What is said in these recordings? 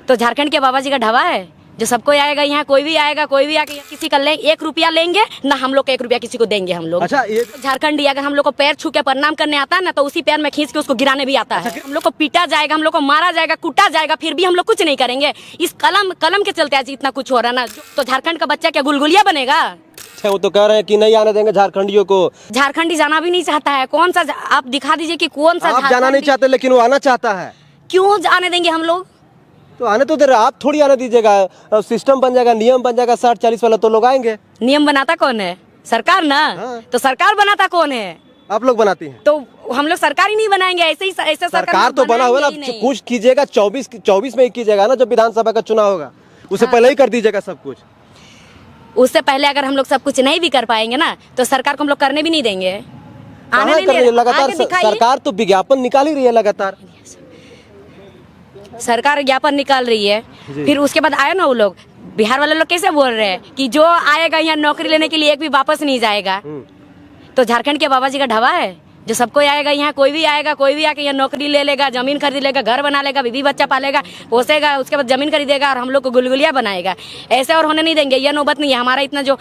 तो झारखंड के बाबा जी का ढाबा है जो सबको आएगा, यहाँ कोई भी आएगा, कोई भी आके किसी का 1 रुपया लेंगे ना, हम लोग 1 रुपया किसी को देंगे हम लोग। अच्छा, ये झारखंडी अगर हम लोग को पैर छू के प्रणाम करने आता है ना, तो उसी पैर में खींच के उसको गिराने भी आता है। हम लोग को पीटा जाएगा, हम लोग को मारा जाएगा, कूटा जाएगा, फिर भी हम लोग कुछ नहीं करेंगे। इस कलम के चलते आज इतना कुछ हो रहा है ना। तो झारखंड का बच्चा क्या गुलगुलिया बनेगा? वो तो कह रहे हैं कि नहीं आने देंगे झारखंडियों को। झारखंडी जाना भी नहीं चाहता है। कौन सा आप दिखा दीजिए कि कौन सा आप जाना नहीं चाहते, लेकिन वो आना चाहता है। क्यों आने देंगे हम लोग? तो आने तो दे रहे, आप थोड़ी आने दीजिएगा। सिस्टम बन जाएगा, नियम बन जाएगा 60-40 वाला, तो लोग आएंगे। नियम बनाता कौन है? सरकार ना। हाँ। तो सरकार बनाता कौन है? आप लोग बनाती हैं। तो हम लोग सरकार ही नहीं बनाएंगे। ऐसे सरकार तो बना हुआ ना, कुछ कीजिएगा। 24 में ही कीजिएगा ना, जब विधानसभा का चुनाव होगा उससे पहले ही कर दीजिएगा सब कुछ। उससे पहले अगर हम लोग सब कुछ नहीं भी कर पाएंगे ना, तो सरकार को हम लोग करने भी नहीं देंगे। आने नहीं कर लगातार सरकार तो विज्ञापन निकाल ही रही है लगातार। सरकार विज्ञापन निकाल रही है, फिर उसके बाद आए ना वो लोग, बिहार वाले लोग कैसे बोल रहे हैं कि जो आएगा यहाँ नौकरी लेने के लिए एक भी वापस नहीं जाएगा। तो झारखंड के बाबा जी का ढाबा है जो सबको आएगा, यहाँ कोई भी आएगा, कोई भी आके यहाँ नौकरी ले लेगा, जमीन खरीद लेगा, घर बना लेगा, बीवी बच्चा पालेगा, पोसेगा, उसके बाद जमीन खरीदेगा और हम लोग को गुलगुलिया बनाएगा। ऐसे और होने नहीं देंगे। यह नौबत नहीं है। हमारा इतना जो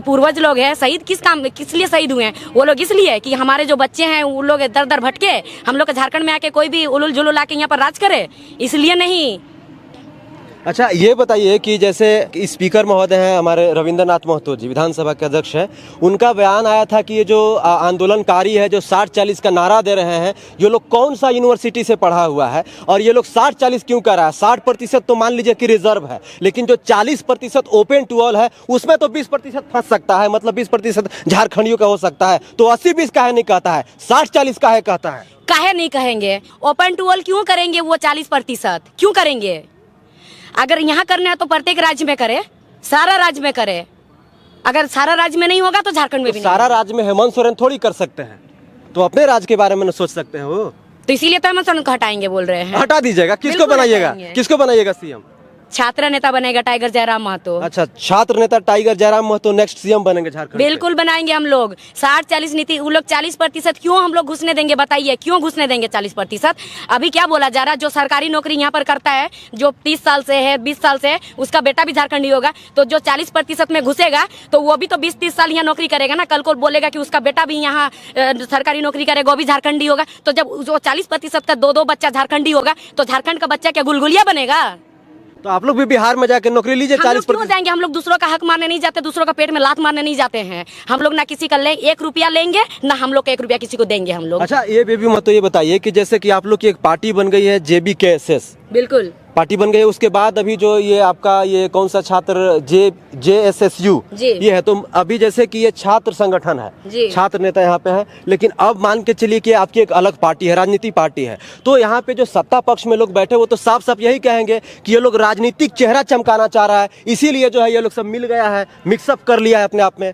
पूर्वज लोग हैं, शहीद किस लिए शहीद हुए हैं? वो लोग इसलिए कि हमारे जो बच्चे हैं वो लोग दर दर भटके, हम लोग झारखंड में आके कोई भी उलुल जुलुल आके यहाँ पर राज करे, इसलिए नहीं। अच्छा, ये बताइए कि जैसे स्पीकर महोदय हैं हमारे रविंद्रनाथ महतो जी, विधानसभा के अध्यक्ष हैं, उनका बयान आया था कि ये जो आंदोलनकारी है जो 60-40 का नारा दे रहे हैं, ये लोग कौन सा यूनिवर्सिटी से पढ़ा हुआ है और ये लोग 60-40 क्यों कर रहा है? 60% तो मान लीजिए कि रिजर्व है, लेकिन जो 40% ओपन टू ऑल है उसमें तो 20% फंस सकता है, मतलब 20% झारखंडियों का हो सकता है। तो 80-20 काहे नहीं कहता है, 60-40 काहे कहता है? काहे नहीं कहेंगे? ओपन टू ऑल क्यों करेंगे? वो 40% क्यों करेंगे? अगर यहाँ करना है तो प्रत्येक राज्य में करे, सारा राज्य में करे। अगर सारा राज्य में नहीं होगा तो झारखंड में भी सारा राज्य में हेमंत सोरेन थोड़ी कर सकते हैं, तो अपने राज्य के बारे में न सोच सकते हैं वो। तो इसीलिए तो हेमंत सोरेन को हटाएंगे बोल रहे हैं। हटा दीजिएगा। किसको बनाइएगा सीएम? छात्र नेता बनेगा टाइगर जयराम महतो। अच्छा, छात्र नेता tiger Jairam Mahato next CM बनेंगे झारखंड? बिल्कुल बनाएंगे हम लोग। 60-40 नीति, वो लोग 40% क्यों हम लोग घुसने देंगे? बताइए क्यों घुसने देंगे 40%? अभी क्या बोला जा रहा है, जो सरकारी नौकरी यहाँ पर करता है, जो 30 साल से है, 20 साल से है, उसका बेटा भी झारखंडी होगा। तो जो 40% में घुसेगा तो वो भी तो 20-30 साल यहाँ नौकरी करेगा ना। कल को बोलेगा कि उसका बेटा भी यहाँ सरकारी नौकरी करेगा, वो भी झारखंडी होगा। तो जब जो 40% का 2-2 बच्चा झारखंडी होगा, तो झारखंड का बच्चा क्या गुलगुलिया बनेगा? तो आप लोग भी बिहार में जाके नौकरी लीजिए। 40% जाएंगे हम लोग? दूसरों का हक मारने नहीं जाते, दूसरों का पेट में लात मारने नहीं जाते हैं हम लोग। ना किसी का 1 रुपया लेंगे ना, हम लोग 1 रुपया किसी को देंगे हम लोग। अच्छा, ये बेबी मत तो ये बताइए कि जैसे कि आप लोग की एक पार्टी बन गई है JBKSS, बिल्कुल पार्टी बन गई है, उसके बाद अभी जो ये आपका ये कौन सा छात्र JSSU ये है, तो अभी जैसे कि ये छात्र संगठन है, छात्र नेता यहाँ पे है, लेकिन अब मान के चलिए कि आपकी एक अलग पार्टी है, राजनीतिक पार्टी है, तो यहाँ पे जो सत्ता पक्ष में लोग बैठे वो तो साफ साफ यही कहेंगे कि ये लोग राजनीतिक चेहरा चमकाना चाह रहा है, इसीलिए जो है ये लोग सब मिल गया है, मिक्सअप कर लिया है अपने आप में।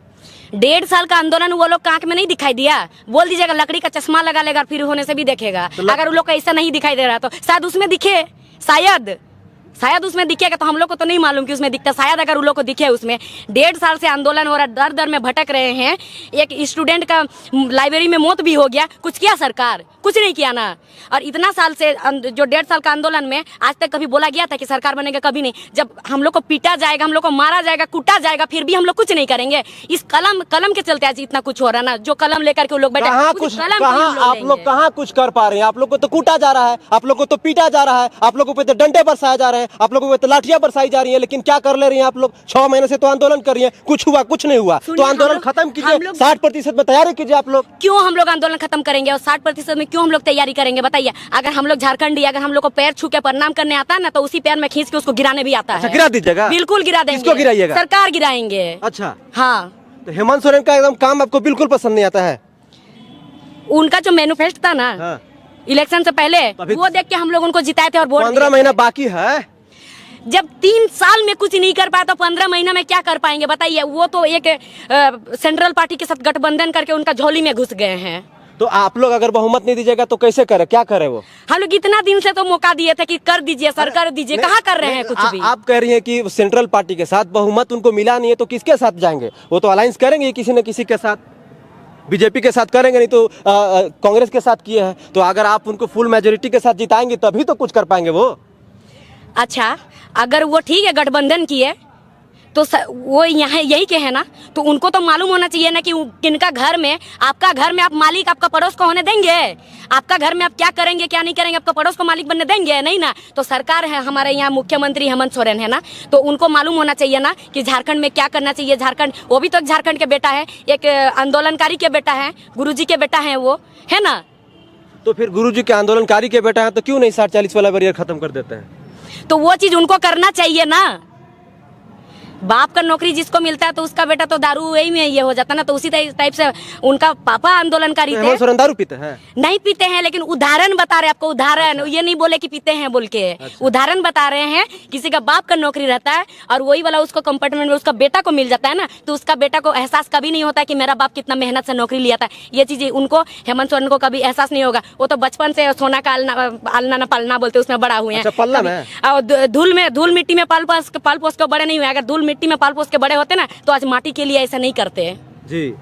1.5 साल का आंदोलन वो लोग आंख में नहीं दिखाई दिया? बोल दीजिएगा लकड़ी का चश्मा लगा लेगा, फिर होने से भी देखेगा। अगर वो लोग का ऐसा नहीं दिखाई दे रहा तो शायद उसमें दिखे, शायद उसमें दिखेगा। तो हम लोग को तो नहीं मालूम कि उसमें दिखता, शायद अगर उन लोग को दिखे उसमें। 1.5 साल से आंदोलन हो रहा, दर दर में भटक रहे हैं। एक स्टूडेंट का लाइब्रेरी में मौत भी हो गया, कुछ किया सरकार? कुछ नहीं किया ना। और इतना साल से जो 1.5 साल का आंदोलन में आज तक कभी बोला गया था कि सरकार बनेगा? कभी नहीं। जब हम लोग को पीटा जाएगा, हम लोग को मारा जाएगा, कूटा जाएगा, फिर भी हम लोग कुछ नहीं करेंगे। इस कलम के चलते आज इतना कुछ हो रहा ना। जो कलम लेकर के लोग बैठे, आप लोग कहाँ कुछ कर पा रहे हैं? आप लोग को तो कूटा जा रहा है, आप लोग को तो पीटा जा रहा है, आप लोगों पे तो डंडे बरसाए जा रहे हैं, आप लोगों पे तो लाठियां बरसाई जा रही है, लेकिन क्या कर ले रही हैं आप लोग? 6 महीने से तो आंदोलन कर रही हैं, कुछ हुआ? कुछ नहीं हुआ। तो आंदोलन खत्म कीजिए, 60% में तैयारी कीजिए आप लोग। क्यों हम लोग आंदोलन खत्म करेंगे और 60% में क्यों हम लोग तैयारी करेंगे? बताइए। अगर हम लोग झारखंडी, अगर हम लोग को पैर छू के प्रणाम करने आता है ना, तो उसी पैर में खींच के उसको गिराने भी आता है। गिरा दीजिएगा? बिल्कुल गिरा देंगे। किसको गिराइएगा? सरकार गिराएंगे। अच्छा, हाँ। तो हेमंत सोरेन का एकदम काम आपको बिल्कुल पसंद नहीं आता है? उनका जो मैनिफेस्टो था ना इलेक्शन से पहले, वो देख के हम लोग उनको जिताए थे और वोट 15 महीना बाकी है। जब 3 साल में कुछ नहीं कर पाया तो 15 महीना में क्या कर पाएंगे? बताइए। वो तो एक सेंट्रल पार्टी के साथ गठबंधन करके उनका झोली में घुस गए हैं। तो आप लोग अगर बहुमत नहीं दीजिएगा तो कैसे करे? क्या करे वो? हम लोग इतना दिन से तो मौका दिए थे कि कर दीजिए सर, कर दीजिए। कहाँ कर रहे हैं कुछ भी? आप कह रही हैं कि सेंट्रल पार्टी के साथ बहुमत उनको मिला नहीं है, तो किसके साथ जाएंगे? वो तो अलायंस करेंगे किसी न किसी के साथ। बीजेपी के साथ करेंगे, नहीं तो कांग्रेस के साथ किए हैं। तो अगर आप उनको फुल मेजोरिटी के साथ जिताएंगे तभी तो कुछ कर पाएंगे वो। अच्छा, अगर वो ठीक है गठबंधन की है तो वो यहाँ यही के है ना, तो उनको तो मालूम होना चाहिए ना कि किनका घर में, आपका घर में आप मालिक आपका पड़ोस को होने देंगे? आपका घर में आप क्या करेंगे क्या नहीं करेंगे आपका पड़ोस को मालिक बनने देंगे? नहीं ना। तो सरकार है हमारे यहाँ, मुख्यमंत्री हेमंत सोरेन है ना, तो उनको मालूम होना चाहिए ना कि झारखंड में क्या करना चाहिए। झारखंड, वो भी तो झारखंड के बेटा है, एक आंदोलनकारी के बेटा है, गुरुजी के बेटा है, वो है ना। तो फिर गुरुजी के आंदोलनकारी के बेटा है तो क्यों नहीं 60-40 वाला बैरियर खत्म कर देते हैं? तो वो चीज उनको करना चाहिए ना। बाप का नौकरी जिसको मिलता है तो उसका बेटा तो दारू यही में ये हो जाता है ना। तो उसी टाइप से उनका पापा आंदोलनकारी थे। हेमंत सोरेन दारू पीते हैं? नहीं पीते हैं, लेकिन उदाहरण बता रहे आपको, उदाहरण। ये नहीं बोले कि पीते हैं बोल के, उदाहरण बता रहे हैं। किसी का बाप का नौकरी रहता है और वही वाला उसको कंपार्टमेंट में उसका बेटा को मिल जाता है ना, तो उसका बेटा को एहसास कभी नहीं होता कि मेरा बाप कितना मेहनत से नौकरी लिया था। ये चीज उनको, हेमंत सोरेन को कभी एहसास नहीं होगा। वो तो बचपन से सोना का आलना न पालना बोलते उसमें बड़ा हुए हैं। धूल मिट्टी में पाल पोस के बड़े नहीं हुए। अगर धूल मिट्टी में पाल पोस के बड़े होते ना तो आज माटी के लिए ऐसा नहीं करते। जी।